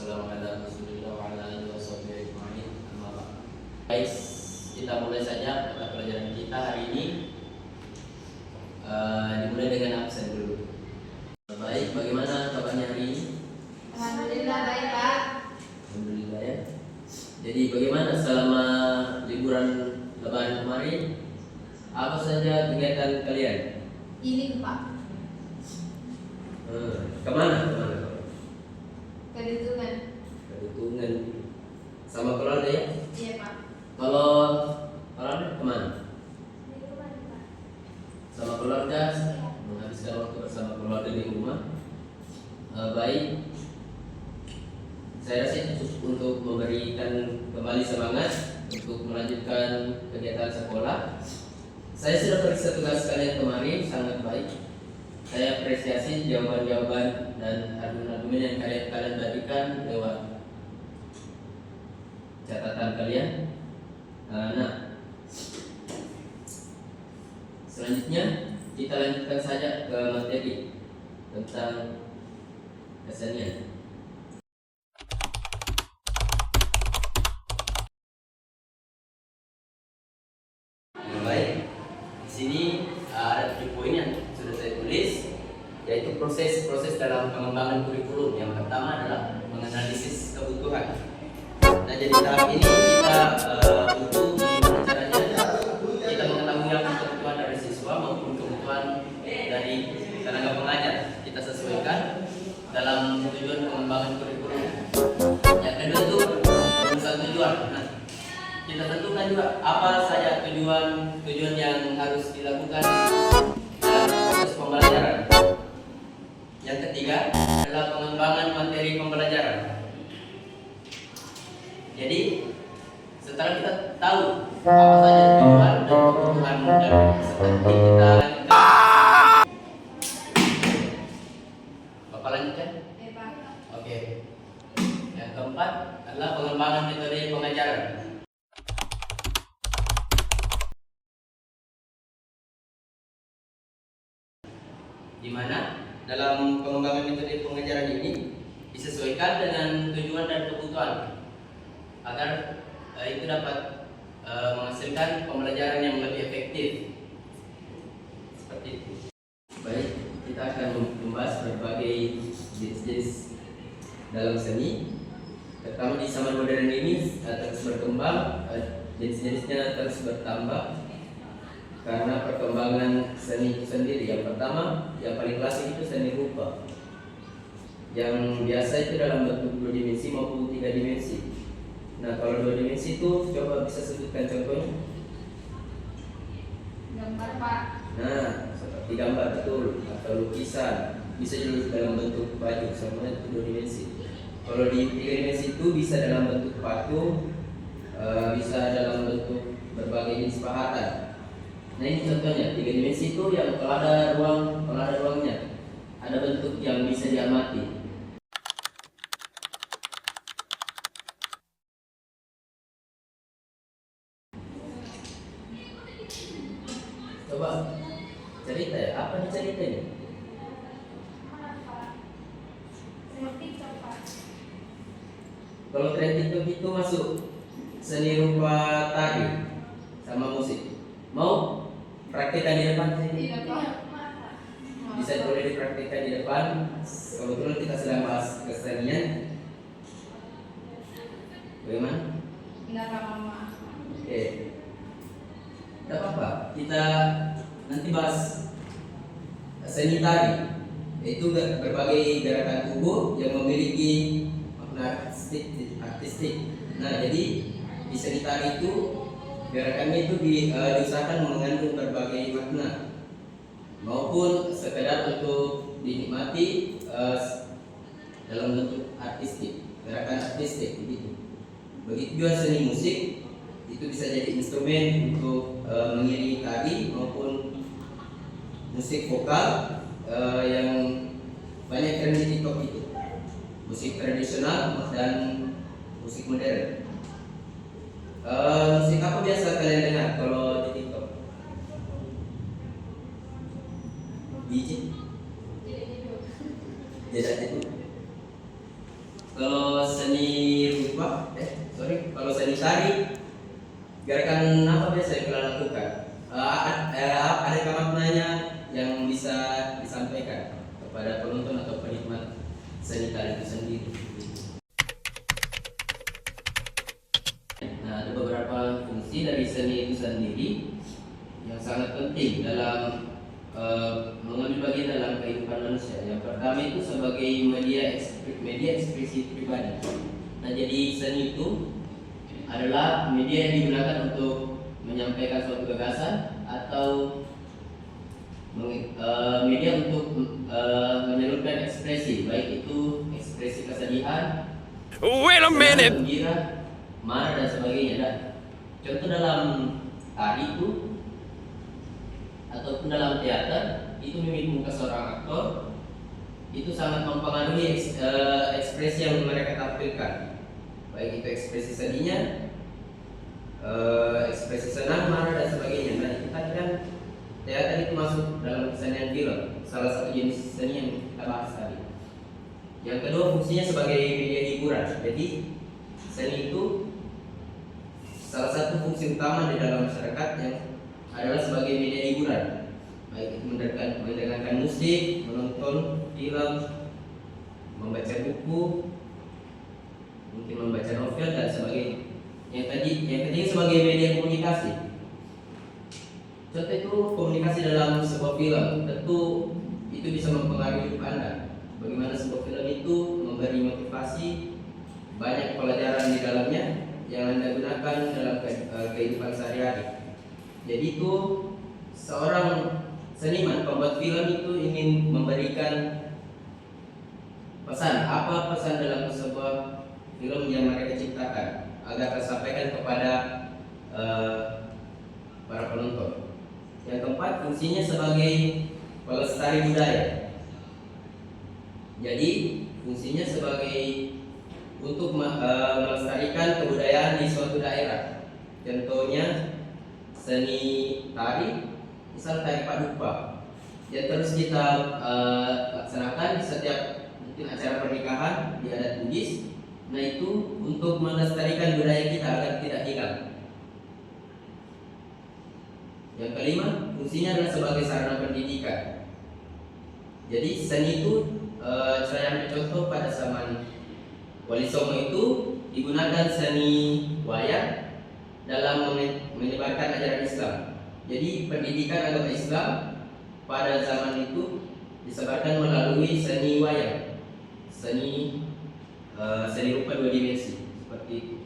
wassalamu ala Rasulillah wa ala alihi washabbihi ajma'in. Amma ba'd. Guys, kita mulai saja mata pelajaran kita hari ini. Dimulai dengan absen dulu. Baik, bagaimana kabarnya hari ini? Alhamdulillah baik, Pak. Alhamdulillah ya. Jadi bagaimana selama liburan Lebaran kemarin? Apa saja kegiatan kalian? Ini, Pak. Kemana? Kedutungan. Kedutungan. Sama keluarga ya? Iya, Pak. Kalau keluarga kemana? Di rumah, Pak. Sama keluarga, menghabiskan waktu bersama keluarga di rumah. Baik. Saya rasa cukup untuk memberikan kembali semangat untuk melanjutkan kegiatan sekolah. Saya sudah periksa tugas kalian kemarin, sangat baik. Saya apresiasi jawaban-jawaban dan argumen-argumen yang kalian berikan lewat catatan kalian. Nah, selanjutnya kita lanjutkan saja ke materi tentang kesenian. Baik, di sini ada 7 poin yang sudah saya tulis, yaitu proses dalam pengembangan kurikulum. Yang pertama adalah menganalisis kebutuhan. Nah, jadi tahap ini kita butuh gimana caranya kita mengetahui apa kebutuhan dari siswa maupun kebutuhan dari tenaga pengajar. Kita sesuaikan dalam tujuan pengembangan kurikulum. Yang kedua itu rumuskan tujuan. Nah, kita tentukan juga apa saja tujuan yang harus dilakukan dalam proses pembelajaran. Yang ketiga adalah pengembangan materi pembelajaran. Jadi setelah kita tahu apa saja tujuan dan kebutuhan dari seperti kita Bapak lanjutkan? Iya, Pak. Oke. Yang keempat adalah pengembangan metode pengajaran. Di mana dalam pengembangan metode pengajaran ini disesuaikan dengan tujuan dan kebutuhan agar itu dapat menghasilkan pembelajaran yang lebih efektif. Seperti itu. Baik, kita akan membahas berbagai jenis-jenis dalam seni. Terutama di zaman modern ini terus berkembang, jenis-jenisnya terus bertambah karena perkembangan seni itu sendiri. Yang pertama, yang paling klasik itu seni rupa, yang biasa itu dalam bentuk 2 dimensi maupun 3 dimensi. Nah, kalau 2 dimensi itu coba bisa sebutkan contohnya. Gambar, Pak. Nah, seperti gambar betul, atau lukisan, bisa juga dalam bentuk baju, semuanya itu 2 dimensi. Kalau di 3 dimensi itu bisa dalam bentuk patung, bisa dalam bentuk berbagai jenis pahatan. Nah, ini contohnya 3 dimensi itu yang kalau ada ruangnya, ada bentuk yang bisa diamati. Coba cerita ya, apa nih ceritanya? Kalau tren TikTok itu masuk seni rupa tari sama musik. Mau praktekkan di depan sini? Iya, Pak. Bisa boleh dipraktekkan di depan. Kebetulan kita sedang bahas kesenian. Bagaimana? Enggak, Pak, Mama. Oke. Tidak apa-apa. Kita nanti bahas seni tari. Itu berbagai gerakan tubuh yang memiliki makna artistik. Nah, jadi di seni tari itu gerakannya itu diusahakan mengandung berbagai makna maupun sekedar untuk dinikmati dalam bentuk artistik, gerakan artistik begitu. Begitu juga seni musik, itu bisa jadi instrumen untuk mengiringi tari maupun musik vokal yang banyak tren di TikTok itu. Musik tradisional dan musik modern. Musik apa biasa kalian dengar kalau di TikTok? Biji? Tidak itu. Kalau kalau seni tari, gerakan apa biasa yang kalian lakukan? Ada maknanya yang bisa disampaikan kepada penonton atau penikmat seni tari itu sendiri? Nah, ada beberapa fungsi dari seni itu sendiri yang sangat penting dalam mengambil bagian dalam kehidupan manusia. Yang pertama itu sebagai media ekspresi pribadi. Nah, jadi seni itu adalah media yang digunakan untuk menyampaikan suatu gagasan atau media untuk menyalurkan ekspresi, baik itu ekspresi kesedihan, senang, gembira, marah dan sebagainya. Dan contoh dalam tari itu ataupun dalam teater itu mimik muka seorang aktor itu sangat mempengaruhi ekspresi yang mereka tampilkan, baik itu ekspresi sedihnya, ekspresi senang, marah dan sebagainya. Nah, itu tadi kan teater itu masuk dalam kesenian film, salah satu jenis seni yang kita bahas tadi. Yang kedua, fungsinya sebagai media hiburan. Jadi seni itu salah satu fungsi utama di dalam masyarakat yang adalah sebagai media hiburan, baik itu mendengarkan musik, menonton film, membaca buku, mungkin membaca novel dan sebagainya. Yang ketiga sebagai media komunikasi. Contoh itu komunikasi dalam sebuah film, tentu itu bisa mempengaruhi hidup Anda. Bagaimana sebuah film itu memberi motivasi, banyak pelajaran di dalamnya yang Anda gunakan dalam kehidupan sehari-hari. Jadi itu seorang seniman pembuat film itu ingin memberikan pesan. Apa pesan dalam sebuah film yang mereka ciptakan agar tersampaikan kepada para penonton. Yang keempat, fungsinya sebagai pelestari budaya. Jadi fungsinya sebagai untuk melestarikan kebudayaan di suatu daerah. Contohnya seni tari, misal tari paduka yang terus kita laksanakan di setiap mungkin acara pernikahan di adat Bugis. Nah, itu untuk melestarikan budaya kita agar tidak hilang. Yang kelima, fungsinya adalah sebagai sarana pendidikan. Jadi seni itu saya ambil contoh pada zaman Wali Songo itu digunakan seni wayang dalam menyebarkan ajaran Islam. Jadi pendidikan agama Islam pada zaman itu disebarkan melalui seni wayang, seni rupa dua dimensi seperti itu.